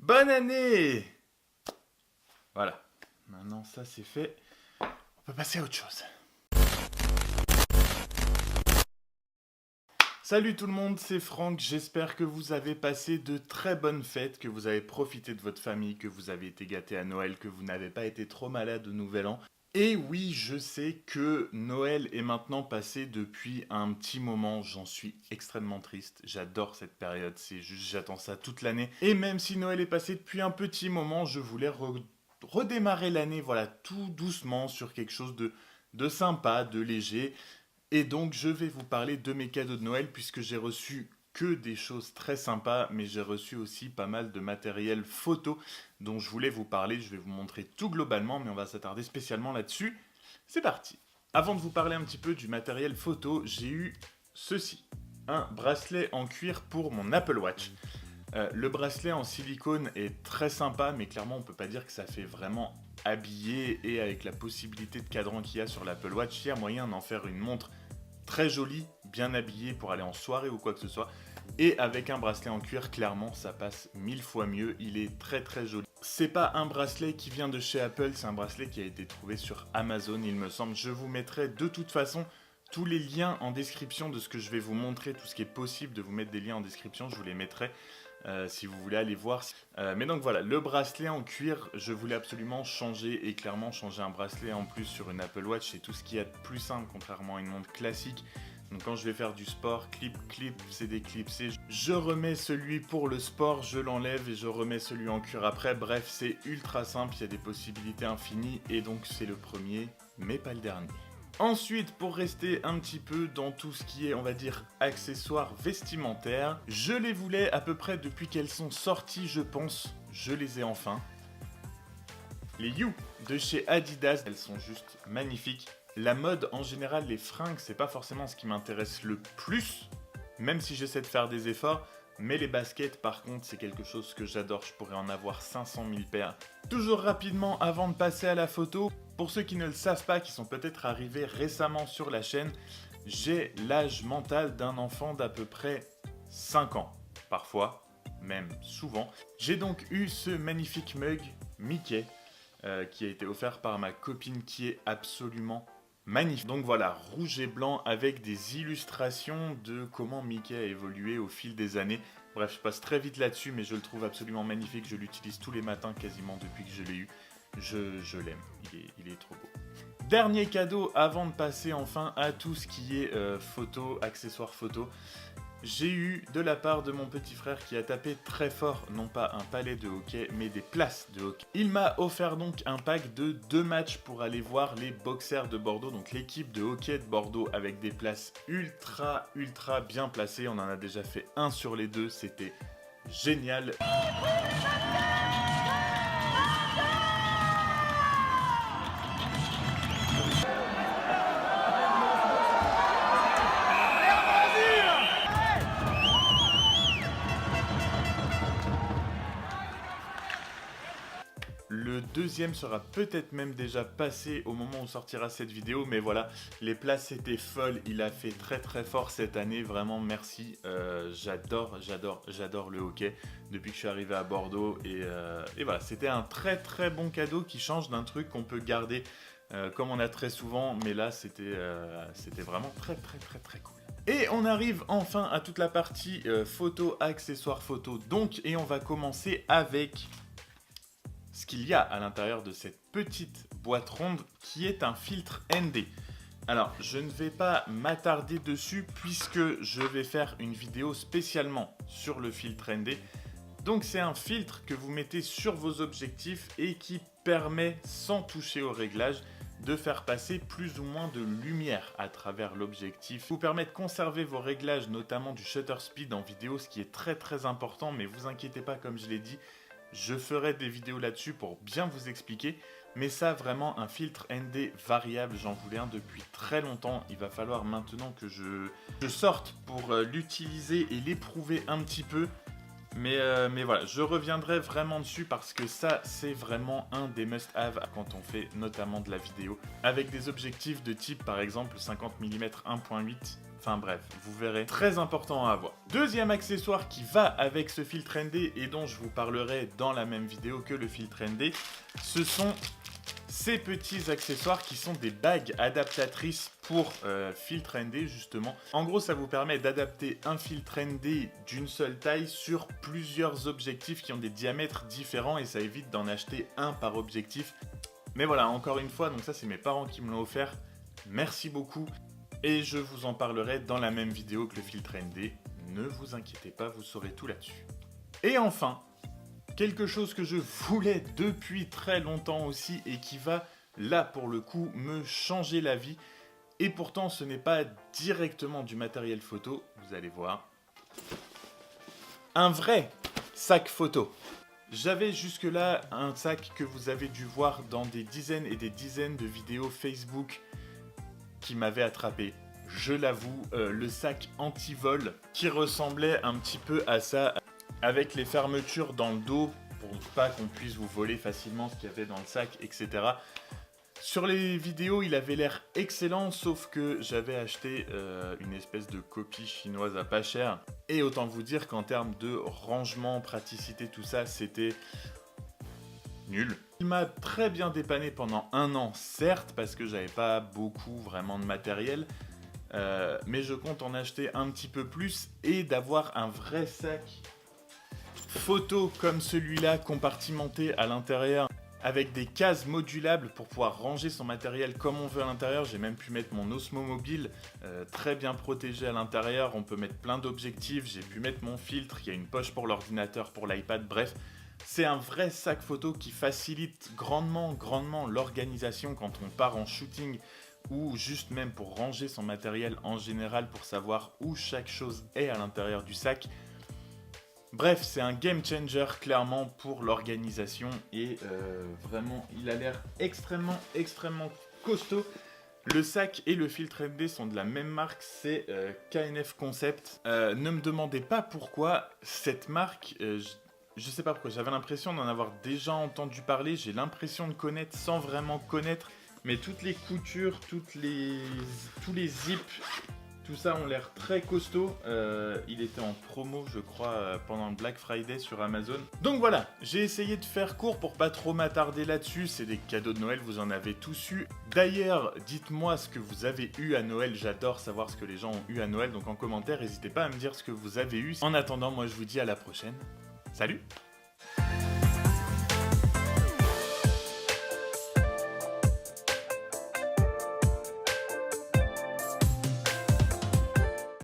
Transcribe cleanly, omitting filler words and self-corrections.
Bonne année! Voilà, maintenant ça c'est fait, on peut passer à autre chose. Salut tout le monde, c'est Franck, j'espère que vous avez passé de très bonnes fêtes, que vous avez profité de votre famille, que vous avez été gâtés à Noël, que vous n'avez pas été trop malade au Nouvel An. Et oui, je sais que Noël est maintenant passé depuis un petit moment, j'en suis extrêmement triste, j'adore cette période, c'est juste j'attends ça toute l'année. Et même si Noël est passé depuis un petit moment, je voulais redémarrer l'année, voilà, tout doucement sur quelque chose de sympa, de léger. Et donc, je vais vous parler de mes cadeaux de Noël puisque j'ai reçu que des choses très sympas, mais j'ai reçu aussi pas mal de matériel photo dont je voulais vous parler. Je vais vous montrer tout globalement, mais on va s'attarder spécialement là-dessus. C'est parti. Avant de vous parler un petit peu du matériel photo, j'ai eu ceci. Un bracelet en cuir pour mon Apple Watch. Le bracelet en silicone est très sympa, mais clairement on peut pas dire que ça fait vraiment habillé, et avec la possibilité de cadran qu'il y a sur l'Apple Watch, il y a moyen d'en faire une montre très jolie, bien habillée pour aller en soirée ou quoi que ce soit. Et avec un bracelet en cuir, clairement ça passe 1000 fois mieux, il est très très joli. C'est pas un bracelet qui vient de chez Apple, c'est un bracelet qui a été trouvé sur Amazon il me semble. Je vous mettrai de toute façon tous les liens en description de ce que je vais vous montrer, tout ce qui est possible de vous mettre des liens en description, je vous les mettrai. Si vous voulez aller voir. Mais donc voilà, le bracelet en cuir, je voulais absolument changer, et clairement changer un bracelet en plus sur une Apple Watch, c'est tout ce qu'il y a de plus simple contrairement à une montre classique. Donc quand je vais faire du sport, clip, c'est déclipsé. Je remets celui pour le sport, je l'enlève et je remets celui en cuir après. Bref, c'est ultra simple, il y a des possibilités infinies et donc c'est le premier, mais pas le dernier. Ensuite, pour rester un petit peu dans tout ce qui est, on va dire, accessoires vestimentaires, je les voulais à peu près depuis qu'elles sont sorties, je pense. Je les ai enfin. Les You de chez Adidas, elles sont juste magnifiques. La mode en général, les fringues, c'est pas forcément ce qui m'intéresse le plus, même si j'essaie de faire des efforts. Mais les baskets, par contre, c'est quelque chose que j'adore. Je pourrais en avoir 500 000 paires. Toujours rapidement, avant de passer à la photo, pour ceux qui ne le savent pas, qui sont peut-être arrivés récemment sur la chaîne, j'ai l'âge mental d'un enfant d'à peu près 5 ans. Parfois, même souvent. J'ai donc eu ce magnifique mug Mickey qui a été offert par ma copine, qui est absolument magnifique. Donc voilà, rouge et blanc avec des illustrations de comment Mickey a évolué au fil des années. Bref, je passe très vite là-dessus, mais je le trouve absolument magnifique. Je l'utilise tous les matins quasiment depuis que je l'ai eu. Je l'aime, il est trop beau. Dernier cadeau avant de passer enfin à tout ce qui est photo, accessoires photo. J'ai eu de la part de mon petit frère qui a tapé très fort, non pas un palais de hockey, mais des places de hockey. Il m'a offert donc un pack de 2 matchs pour aller voir les Boxers de Bordeaux, donc l'équipe de hockey de Bordeaux, avec des places ultra bien placées. On en a déjà fait un sur les deux, c'était génial. Le deuxième sera peut-être même déjà passé au moment où sortira cette vidéo, mais voilà, les places étaient folles, il a fait très fort cette année, vraiment merci, j'adore le hockey depuis que je suis arrivé à Bordeaux, et voilà, c'était un très bon cadeau qui change d'un truc qu'on peut garder comme on a très souvent, mais là c'était vraiment très cool. Et on arrive enfin à toute la partie photo, accessoires photo, donc, et on va commencer avec ce qu'il y a à l'intérieur de cette petite boîte ronde qui est un filtre ND. Alors, je ne vais pas m'attarder dessus puisque je vais faire une vidéo spécialement sur le filtre ND. Donc, c'est un filtre que vous mettez sur vos objectifs et qui permet, sans toucher au réglage, de faire passer plus ou moins de lumière à travers l'objectif. Vous permet de conserver vos réglages, notamment du shutter speed en vidéo, ce qui est très important, mais vous inquiétez pas, comme je l'ai dit, je ferai des vidéos là-dessus pour bien vous expliquer, mais ça, vraiment, un filtre ND variable, j'en voulais un depuis très longtemps. Il va falloir maintenant que je sorte pour l'utiliser et l'éprouver un petit peu. Mais voilà, je reviendrai vraiment dessus parce que ça, c'est vraiment un des must-have quand on fait notamment de la vidéo. Avec des objectifs de type, par exemple, 50 mm 1.8. Enfin bref, vous verrez, très important à avoir. Deuxième accessoire qui va avec ce filtre ND et dont je vous parlerai dans la même vidéo que le filtre ND, ce sont ces petits accessoires qui sont des bagues adaptatrices pour filtre ND justement. En gros, ça vous permet d'adapter un filtre ND d'une seule taille sur plusieurs objectifs qui ont des diamètres différents et ça évite d'en acheter un par objectif. Mais voilà, encore une fois, donc ça c'est mes parents qui me l'ont offert. Merci beaucoup et je vous en parlerai dans la même vidéo que le filtre ND. Ne vous inquiétez pas, vous saurez tout là-dessus. Et enfin, quelque chose que je voulais depuis très longtemps aussi et qui va, là pour le coup, me changer la vie. Et pourtant, ce n'est pas directement du matériel photo, vous allez voir. Un vrai sac photo. J'avais jusque-là un sac que vous avez dû voir dans des dizaines et des dizaines de vidéos Facebook qui m'avaient attrapé. Je l'avoue, le sac anti-vol qui ressemblait un petit peu à ça, avec les fermetures dans le dos pour pas qu'on puisse vous voler facilement ce qu'il y avait dans le sac, etc. Sur les vidéos, il avait l'air excellent, sauf que j'avais acheté une espèce de copie chinoise à pas cher. Et autant vous dire qu'en termes de rangement, praticité, tout ça, c'était nul. Il m'a très bien dépanné pendant 1 an, certes, parce que j'avais pas beaucoup vraiment de matériel. Mais je compte en acheter un petit peu plus et d'avoir un vrai sac photo comme celui-là, compartimenté à l'intérieur, avec des cases modulables pour pouvoir ranger son matériel comme on veut à l'intérieur. J'ai même pu mettre mon Osmo Mobile très bien protégé à l'intérieur. On peut mettre plein d'objectifs. J'ai pu mettre mon filtre. Il y a une poche pour l'ordinateur, pour l'iPad. Bref, c'est un vrai sac photo qui facilite grandement l'organisation quand on part en shooting ou juste même pour ranger son matériel en général pour savoir où chaque chose est à l'intérieur du sac. Bref, c'est un game changer clairement pour l'organisation et vraiment, il a l'air extrêmement costaud. Le sac et le filtre ND sont de la même marque, c'est KNF Concept. Ne me demandez pas pourquoi cette marque, je sais pas pourquoi, j'avais l'impression d'en avoir déjà entendu parler, j'ai l'impression de connaître sans vraiment connaître, mais toutes les coutures, tous les zips, tout ça ont l'air très costaud. Il était en promo, je crois, pendant le Black Friday sur Amazon. Donc voilà, j'ai essayé de faire court pour pas trop m'attarder là-dessus. C'est des cadeaux de Noël, vous en avez tous eu. D'ailleurs, dites-moi ce que vous avez eu à Noël. J'adore savoir ce que les gens ont eu à Noël. Donc en commentaire, n'hésitez pas à me dire ce que vous avez eu. En attendant, moi je vous dis à la prochaine. Salut!